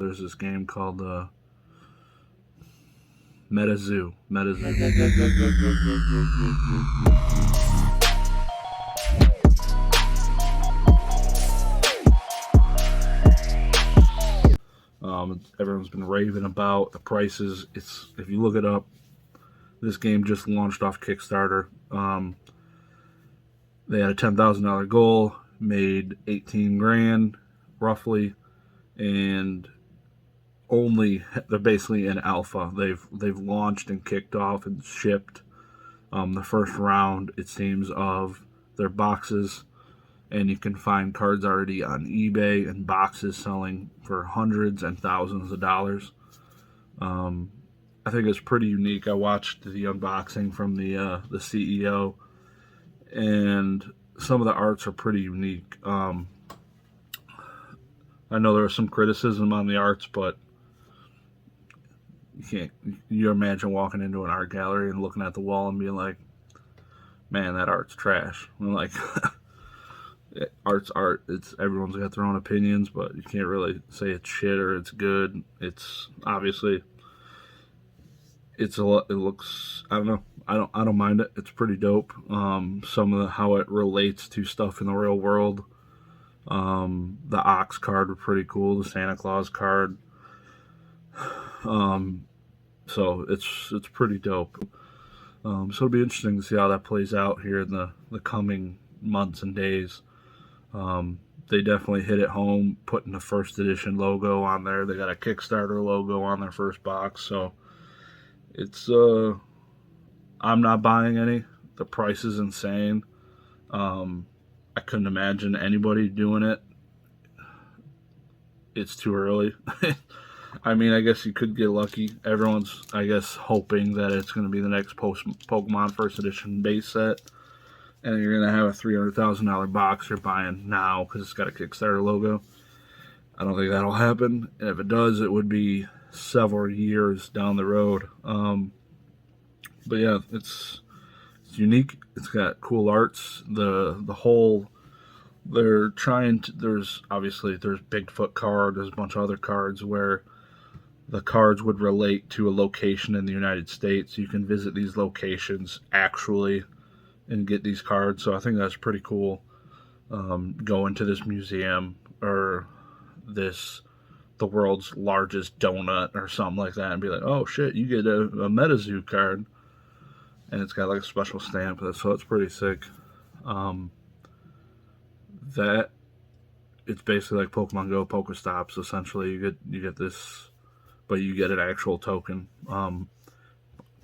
There's this game called MetaZzoo. Everyone's been raving about the prices. If you look it up, this game just launched off Kickstarter. They had a $10,000 goal, made 18 grand roughly, and they're basically in alpha. They've launched and kicked off and shipped the first round, it seems, of their boxes, and you can find cards already on eBay and boxes selling for hundreds and thousands of dollars. I think it's pretty unique. I watched the unboxing from the CEO, and some of the arts are pretty unique. I know there was some criticism on the arts, but you imagine walking into an art gallery and looking at the wall and being like, man, that art's trash. I'm like, art's art. Everyone's got their own opinions, but you can't really say it's shit or it's good. It's obviously, it looks, I don't know. I don't mind it. It's pretty dope. Some of how it relates to stuff in the real world. The Ox card were pretty cool. The Santa Claus card. So it's pretty dope. So it'll be interesting to see how that plays out here in the coming months and days. They definitely hit it home, putting the first edition logo on there. They got a Kickstarter logo on their first box, so it's I'm not buying any. The price is insane. I couldn't imagine anybody doing it. It's too early. I mean, I guess you could get lucky. Everyone's, I guess, hoping that it's going to be the next Pokemon First Edition base set, and you're going to have a $300,000 box you're buying now because it's got a Kickstarter logo. I don't think that'll happen, and if it does, it would be several years down the road. But yeah, it's unique. It's got cool arts. The whole, they're trying to, there's Bigfoot card, there's a bunch of other cards where the cards would relate to a location in the United States. You can visit these locations actually and get these cards. So I think that's pretty cool. Go into this museum or the world's largest donut or something like that and be like, oh shit, you get a MetaZzoo card. And it's got like a special stamp, so it's pretty sick. That it's basically like Pokemon Go Pokestops. Essentially, you get this, but you get an actual token. Turn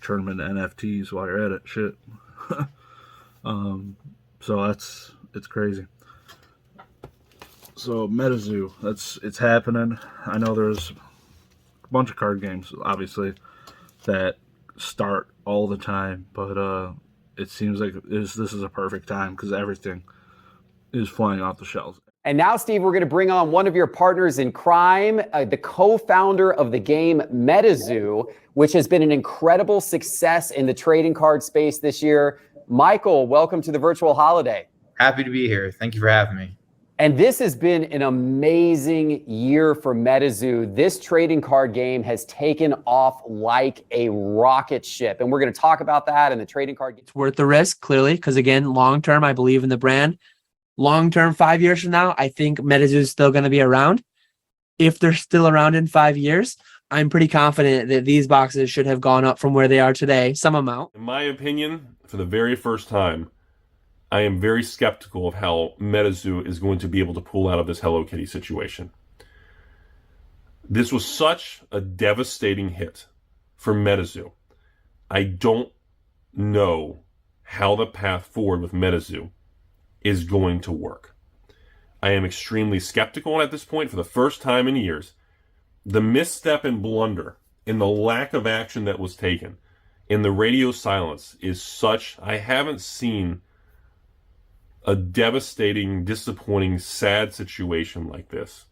them into NFTs while you're at it. Shit. So it's crazy. So MetaZzoo, it's happening. I know there's a bunch of card games, obviously, that start all the time, but it seems like this is a perfect time because everything is flying off the shelves. And now, Steve, we're going to bring on one of your partners in crime, the co-founder of the game MetaZzoo, which has been an incredible success in the trading card space this year. Michael, welcome to the virtual holiday. Happy to be here. Thank you for having me. And this has been an amazing year for MetaZzoo. This trading card game has taken off like a rocket ship. And we're going to talk about that and the trading card game. It's worth the risk, clearly, because again, long-term, I believe in the brand. Long-term, 5 years from now, I think MetaZzoo is still going to be around. If they're still around in 5 years, I'm pretty confident that these boxes should have gone up from where they are today, some amount. In my opinion, for the very first time, I am very skeptical of how MetaZzoo is going to be able to pull out of this Hello Kitty situation. This was such a devastating hit for MetaZzoo. I don't know how the path forward with MetaZzoo is going to work. I am extremely skeptical at this point for the first time in years. The misstep and blunder in the lack of action that was taken in the radio silence is such, I haven't seen a devastating, disappointing, sad situation like this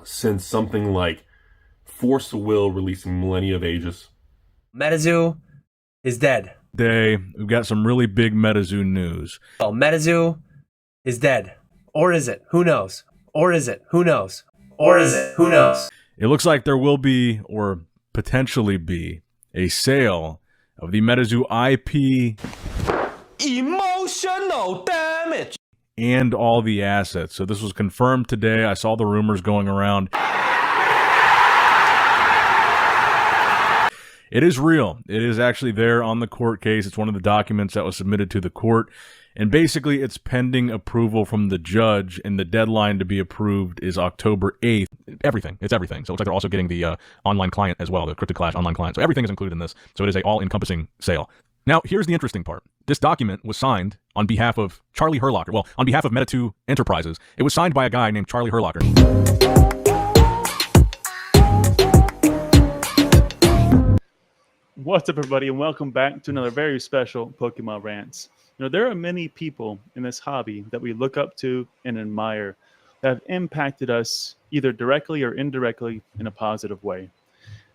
since something like Force of Will releasing Millennia of Aegis. MetaZzoo is dead. We've got some really big MetaZzoo news. Well, MetaZzoo is dead. Or is it? Who knows? Or is it? Who knows? Or is it? Who knows? It looks like there will be, or potentially be, a sale of the MetaZoo IP Emotional damage. and all the assets. So this was confirmed today. I saw the rumors going around. It is real. It is actually there on the court case. It's one of the documents that was submitted to the court. And basically, it's pending approval from the judge, and the deadline to be approved is October 8th. Everything. It's everything. So it looks like they're also getting the online client as well, the Cryptic Clash online client. So everything is included in this. So it is a all-encompassing sale. Now, here's the interesting part. This document was signed on behalf of Charlie Herlocker. Well, on behalf of MetaZzoo Enterprises. It was signed by a guy named Charlie Herlocker. What's up, everybody, and welcome back to another very special Pokemon Rants. There are many people in this hobby that we look up to and admire that have impacted us either directly or indirectly in a positive way.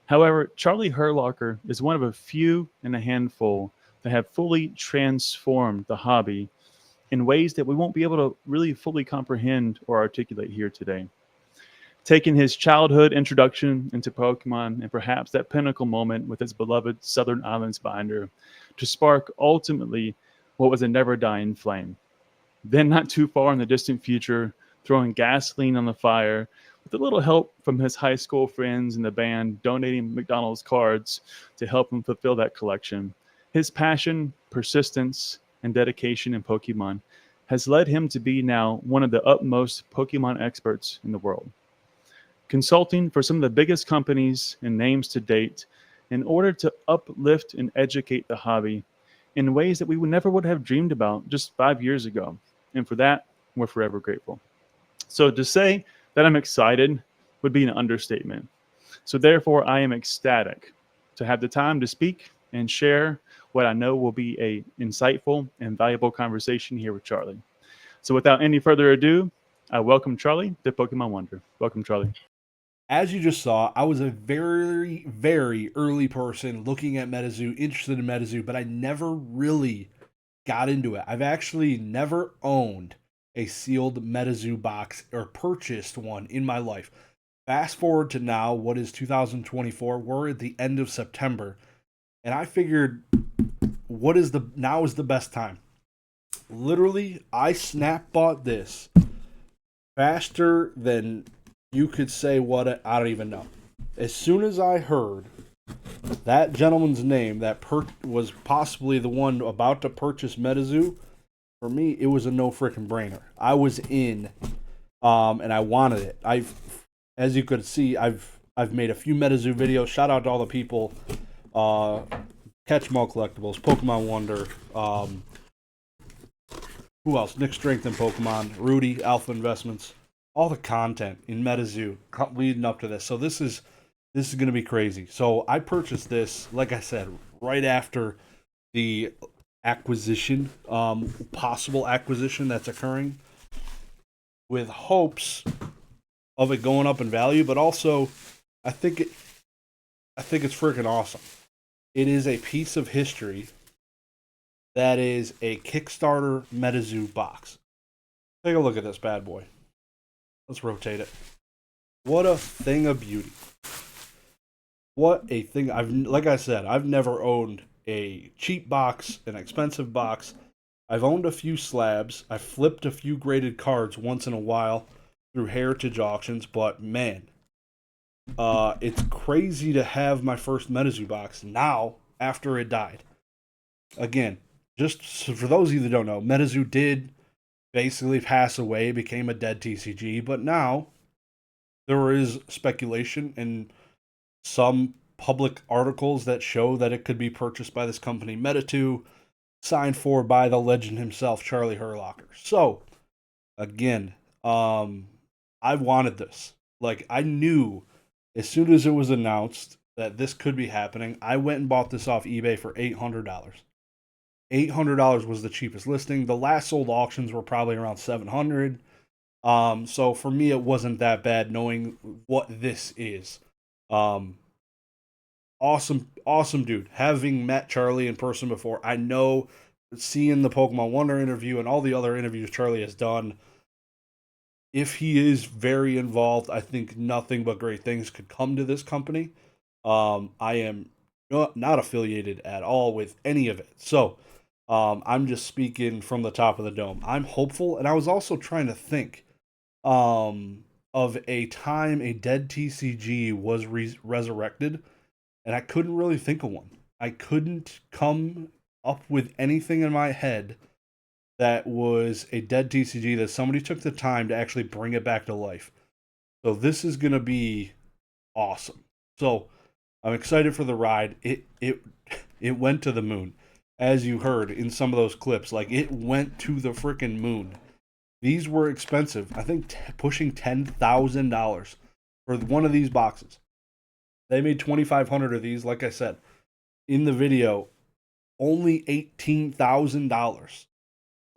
However, Charlie Herlocker is one of a few in a handful that have fully transformed the hobby in ways that we won't be able to really fully comprehend or articulate here today. Taking his childhood introduction into Pokemon and perhaps that pinnacle moment with his beloved Southern Islands binder to spark ultimately what was a never-dying flame. Then not too far in the distant future, throwing gasoline on the fire with a little help from his high school friends and the band donating McDonald's cards to help him fulfill that collection. His passion, persistence, and dedication in Pokemon has led him to be now one of the utmost Pokemon experts in the world, consulting for some of the biggest companies and names to date in order to uplift and educate the hobby in ways that we never would have dreamed about just 5 years ago. And for that, we're forever grateful. So to say that I'm excited would be an understatement. So therefore, I am ecstatic to have the time to speak and share what I know will be a insightful and valuable conversation here with Charlie. So without any further ado, I welcome Charlie to Pokemon Wonder. Welcome, Charlie. As you just saw, I was a very, very early person looking at MetaZzoo, interested in MetaZzoo, but I never really got into it. I've actually never owned a sealed MetaZzoo box or purchased one in my life. Fast forward to now, what is 2024? We're at the end of September, and I figured, now is the best time. Literally, I snap bought this faster than you could say I don't even know. As soon as I heard that gentleman's name that was possibly the one about to purchase MetaZzoo, for me, it was a no freaking brainer. I was in, and I wanted it. As you could see, I've made a few MetaZzoo videos. Shout out to all the people, Catch 'em All Collectibles, Pokemon Wonder, who else? Nick Strength and Pokemon, Rudy, Alpha Investments. All the content in MetaZzoo leading up to this. So this is going to be crazy. So I purchased this, like I said, right after the acquisition, possible acquisition that's occurring, with hopes of it going up in value, but also I think it's freaking awesome. It is a piece of history that is a Kickstarter MetaZzoo box. Take a look at this bad boy. Let's rotate it. What a thing of beauty. What a thing. Like I said, I've never owned a cheap box, an expensive box. I've owned a few slabs. I've flipped a few graded cards once in a while through heritage auctions, but man, it's crazy to have my first MetaZzoo box now after it died. Again, just for those of you that don't know, MetaZzoo did basically pass away, became a dead TCG, but now there is speculation and some public articles that show that it could be purchased by this company, MetaZzoo, signed for by the legend himself, Charlie Herlocker. So, again, I wanted this. Like, I knew as soon as it was announced that this could be happening, I went and bought this off eBay for $800. $800 was the cheapest listing. The last sold auctions were probably around $700. So for me, it wasn't that bad knowing what this is. Awesome dude. Having met Charlie in person before, I know, seeing the Pokemon Wonder interview and all the other interviews Charlie has done, if he is very involved, I think nothing but great things could come to this company. I am not affiliated at all with any of it. So I'm just speaking from the top of the dome. I'm hopeful, and I was also trying to think of a time a dead TCG was resurrected, and I couldn't really think of one. I couldn't come up with anything in my head that was a dead TCG that somebody took the time to actually bring it back to life. So this is going to be awesome. So I'm excited for the ride. It went to the moon, as you heard in some of those clips. Like, it went to the freaking moon. These were expensive. I think pushing $10,000 for one of these boxes. They made 2,500 of these. Like I said in the video, only $18,000.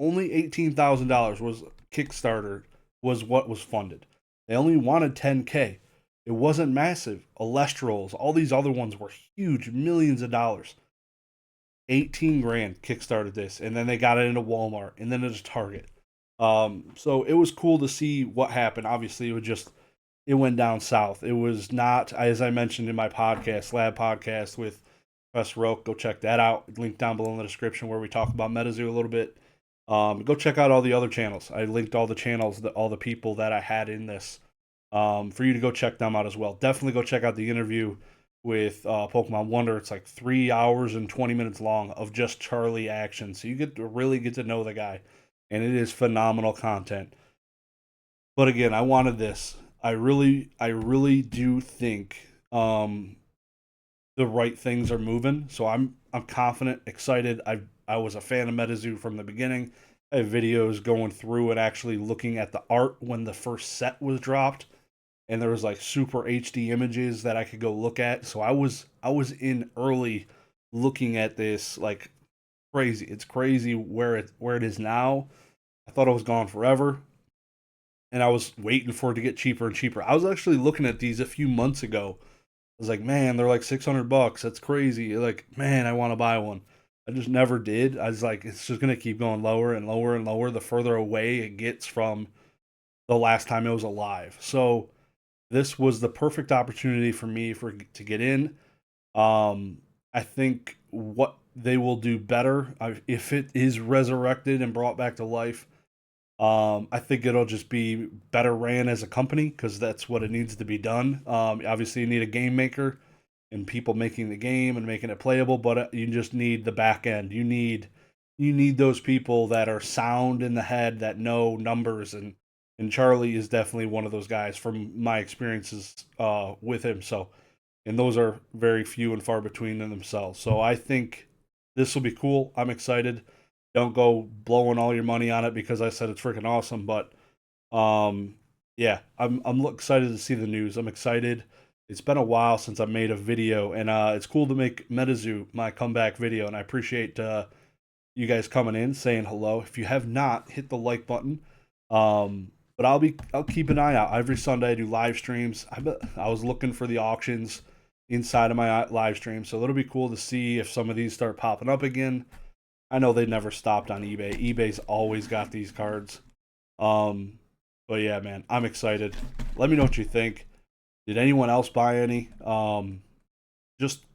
Only $18,000 was Kickstarter, was what was funded. They only wanted 10K. It wasn't massive. Alestrals, all these other ones were huge, millions of dollars. 18 grand kickstarted this, and then they got it into Walmart, and then into Target. So it was cool to see what happened. Obviously, it went down south. It was not, as I mentioned in my podcast, Lab Podcast with Professor Roke. Go check that out. Link down below in the description where we talk about MetaZzoo a little bit. Go check out all the other channels. I linked all the channels, all the people that I had in this, for you to go check them out as well. Definitely go check out the interview with Pokemon Wonder. It's like 3 hours and 20 minutes long of just Charlie action. So you really get to know the guy, and it is phenomenal content. But again, I wanted this. I really do think the right things are moving. So I'm confident, excited. I was a fan of MetaZzoo from the beginning. I have videos going through and actually looking at the art when the first set was dropped, and there was like super HD images that I could go look at. So I was in early looking at this, like, crazy. It's crazy where it is now. I thought it was gone forever, and I was waiting for it to get cheaper and cheaper. I was actually looking at these a few months ago. I was like, man, they're like $600. That's crazy. Like, man, I want to buy one. I just never did. I was like, it's just going to keep going lower and lower and lower the further away it gets from the last time it was alive. So this was the perfect opportunity for me to get in. I think what they will do better, if it is resurrected and brought back to life, I think it'll just be better ran as a company, because that's what it needs to be done. Obviously, you need a game maker and people making the game and making it playable, but you just need the back end. You need those people that are sound in the head, that know numbers, and Charlie is definitely one of those guys from my experiences with him. So, and those are very few and far between in themselves. So I think this will be cool. I'm excited. Don't go blowing all your money on it because I said it's freaking awesome, but yeah, I'm excited to see the news. I'm excited. It's been a while since I made a video, and it's cool to make MetaZzoo my comeback video, and I appreciate you guys coming in, saying hello. If you have not, hit the like button. But I'll keep an eye out. Every Sunday I do live streams. I was looking for the auctions inside of my live stream, so it'll be cool to see if some of these start popping up again. I know they never stopped on eBay. eBay's always got these cards. But yeah, man, I'm excited. Let me know what you think. Did anyone else buy any? Just,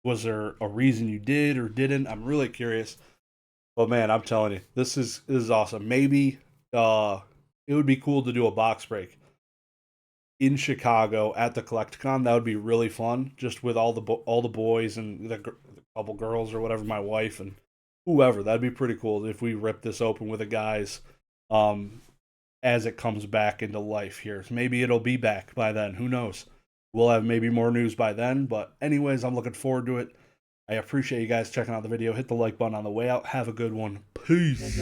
was there a reason you did or didn't? I'm really curious. But man, I'm telling you, this is awesome. Maybe it would be cool to do a box break in Chicago at the Collecticon. That would be really fun, just with all the boys and the couple girls or whatever, my wife and whoever. That'd be pretty cool if we rip this open with the guys as it comes back into life here. Maybe it'll be back by then. Who knows? We'll have maybe more news by then. But anyways, I'm looking forward to it. I appreciate you guys checking out the video. Hit the like button on the way out. Have a good one. Peace.